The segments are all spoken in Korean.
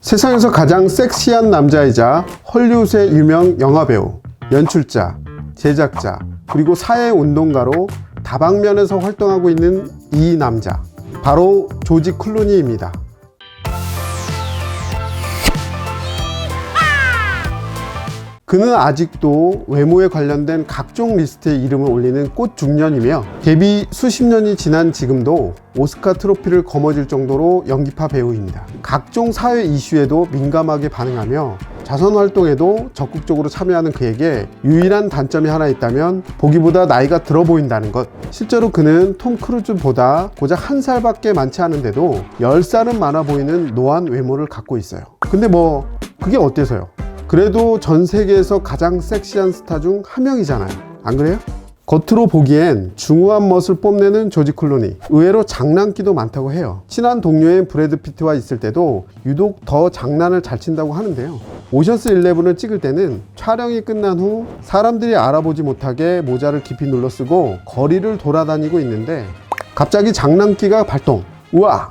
세상에서 가장 섹시한 남자이자 헐리우드의 유명 영화배우, 연출자, 제작자, 그리고 사회운동가로 다방면에서 활동하고 있는 이 남자, 바로 조지 클루니입니다. 그는 아직도 외모에 관련된 각종 리스트에 이름을 올리는 꽃중년이며 데뷔 수십 년이 지난 지금도 오스카 트로피를 거머쥘 정도로 연기파 배우입니다. 각종 사회 이슈에도 민감하게 반응하며 자선 활동에도 적극적으로 참여하는 그에게 유일한 단점이 하나 있다면 보기보다 나이가 들어 보인다는 것. 실제로 그는 톰 크루즈보다 고작 1살밖에 많지 않은데도 10살은 많아 보이는 노안 외모를 갖고 있어요. 근데 뭐 그게 어때서요? 그래도 전 세계에서 가장 섹시한 스타 중 한 명이잖아요. 안 그래요? 겉으로 보기엔 중후한 멋을 뽐내는 조지 클루니. 의외로 장난기도 많다고 해요. 친한 동료인 브래드 피트와 있을 때도 유독 더 장난을 잘 친다고 하는데요. 오션스 11을 찍을 때는 촬영이 끝난 후 사람들이 알아보지 못하게 모자를 깊이 눌러 쓰고 거리를 돌아다니고 있는데 갑자기 장난기가 발동. 우와!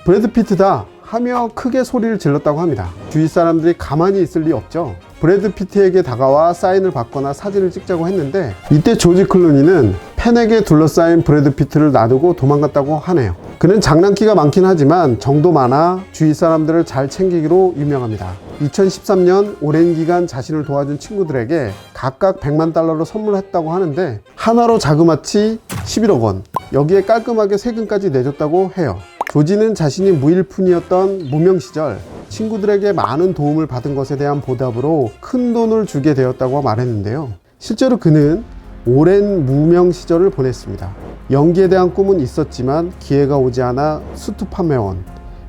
브래드 피트다! 하며 크게 소리를 질렀다고 합니다. 주위 사람들이 가만히 있을 리 없죠. 브래드 피트에게 다가와 사인을 받거나 사진을 찍자고 했는데 이때 조지 클루니는 팬에게 둘러싸인 브래드 피트를 놔두고 도망갔다고 하네요. 그는 장난기가 많긴 하지만 정도 많아 주위 사람들을 잘 챙기기로 유명합니다. 2013년 오랜 기간 자신을 도와준 친구들에게 각각 100만 달러로 선물했다고 하는데 하나로 자그마치 11억 원, 여기에 깔끔하게 세금까지 내줬다고 해요. 조지는 자신이 무일푼이었던 무명 시절 친구들에게 많은 도움을 받은 것에 대한 보답으로 큰 돈을 주게 되었다고 말했는데요. 실제로 그는 오랜 무명 시절을 보냈습니다. 연기에 대한 꿈은 있었지만 기회가 오지 않아 수트 판매원,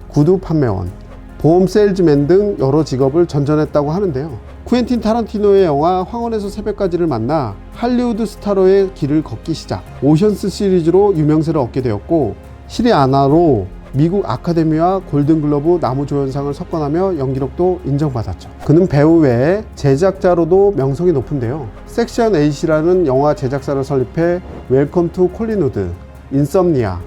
구두 판매원, 보험 세일즈맨 등 여러 직업을 전전했다고 하는데요. 쿠엔틴 타란티노의 영화 황혼에서 새벽까지를 만나 할리우드 스타로의 길을 걷기 시작, 오션스 시리즈로 유명세를 얻게 되었고 실이 아나로 미국 아카데미와 골든글러브 나무조연상을 석권하며 연기력도 인정받았죠. 그는 배우 외에 제작자로도 명성이 높은데요. 섹션 8이라는 영화 제작사를 설립해 웰컴 투 콜리누드, 인썸니아,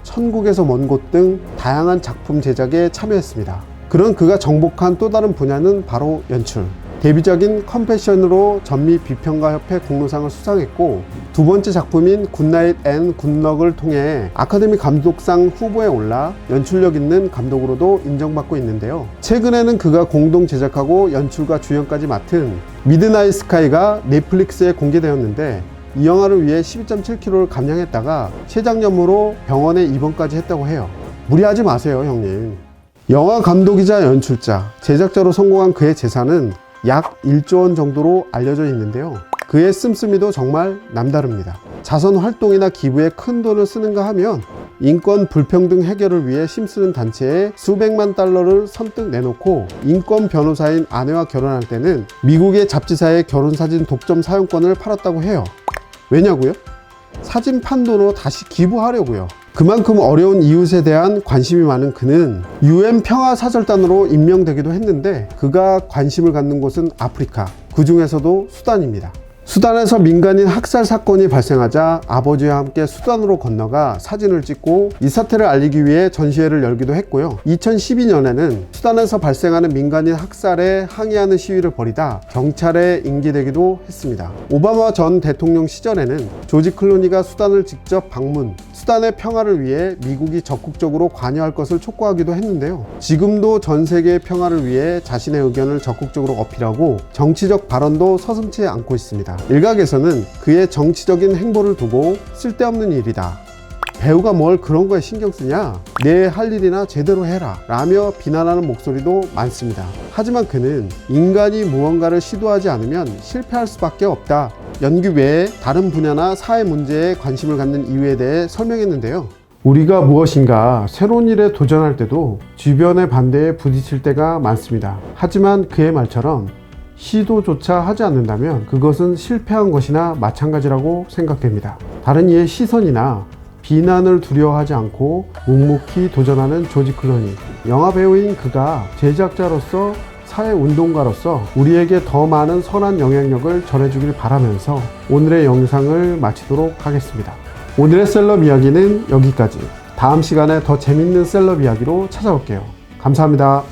천국에서 먼 곳 등 다양한 작품 제작에 참여했습니다. 그런 그가 정복한 또 다른 분야는 바로 연출. 데뷔작인 컴패션으로 전미 비평가협회 공로상을 수상했고 두 번째 작품인 굿나잇 앤 굿럭을 통해 아카데미 감독상 후보에 올라 연출력 있는 감독으로도 인정받고 있는데요. 최근에는 그가 공동 제작하고 연출과 주연까지 맡은 미드나잇 스카이가 넷플릭스에 공개되었는데 이 영화를 위해 12.7kg를 감량했다가 췌장염으로 병원에 입원까지 했다고 해요. 무리하지 마세요, 형님. 영화 감독이자 연출자, 제작자로 성공한 그의 재산은 약 1조 원 정도로 알려져 있는데요. 그의 씀씀이도 정말 남다릅니다. 자선 활동이나 기부에 큰 돈을 쓰는가 하면 인권 불평등 해결을 위해 힘쓰는 단체에 수백만 달러를 선뜻 내놓고 인권 변호사인 아내와 결혼할 때는 미국의 잡지사에 결혼사진 독점 사용권을 팔았다고 해요. 왜냐고요? 사진 판 돈으로 다시 기부하려고요. 그만큼 어려운 이웃에 대한 관심이 많은 그는 UN 평화사절단으로 임명되기도 했는데 그가 관심을 갖는 곳은 아프리카, 그 중에서도 수단입니다. 수단에서 민간인 학살 사건이 발생하자 아버지와 함께 수단으로 건너가 사진을 찍고 이 사태를 알리기 위해 전시회를 열기도 했고요. 2012년에는 수단에서 발생하는 민간인 학살에 항의하는 시위를 벌이다 경찰에 인계되기도 했습니다. 오바마 전 대통령 시절에는 조지 클루니가 수단을 직접 방문, 수단의 평화를 위해 미국이 적극적으로 관여할 것을 촉구하기도 했는데요. 지금도 전 세계의 평화를 위해 자신의 의견을 적극적으로 어필하고 정치적 발언도 서슴지 않고 있습니다. 일각에서는 그의 정치적인 행보를 두고 쓸데없는 일이다, 배우가 뭘 그런 거에 신경 쓰냐, 내 할 일이나 제대로 해라 라며 비난하는 목소리도 많습니다. 하지만 그는 인간이 무언가를 시도하지 않으면 실패할 수밖에 없다, 연기 외에 다른 분야나 사회 문제에 관심을 갖는 이유에 대해 설명했는데요. 우리가 무엇인가 새로운 일에 도전할 때도 주변의 반대에 부딪힐 때가 많습니다. 하지만 그의 말처럼 시도조차 하지 않는다면 그것은 실패한 것이나 마찬가지라고 생각됩니다. 다른 이의 시선이나 비난을 두려워하지 않고 묵묵히 도전하는 조지 클루니. 영화 배우인 그가 제작자로서 사회운동가로서 우리에게 더 많은 선한 영향력을 전해주길 바라면서 오늘의 영상을 마치도록 하겠습니다. 오늘의 셀럽 이야기는 여기까지. 다음 시간에 더 재밌는 셀럽 이야기로 찾아올게요. 감사합니다.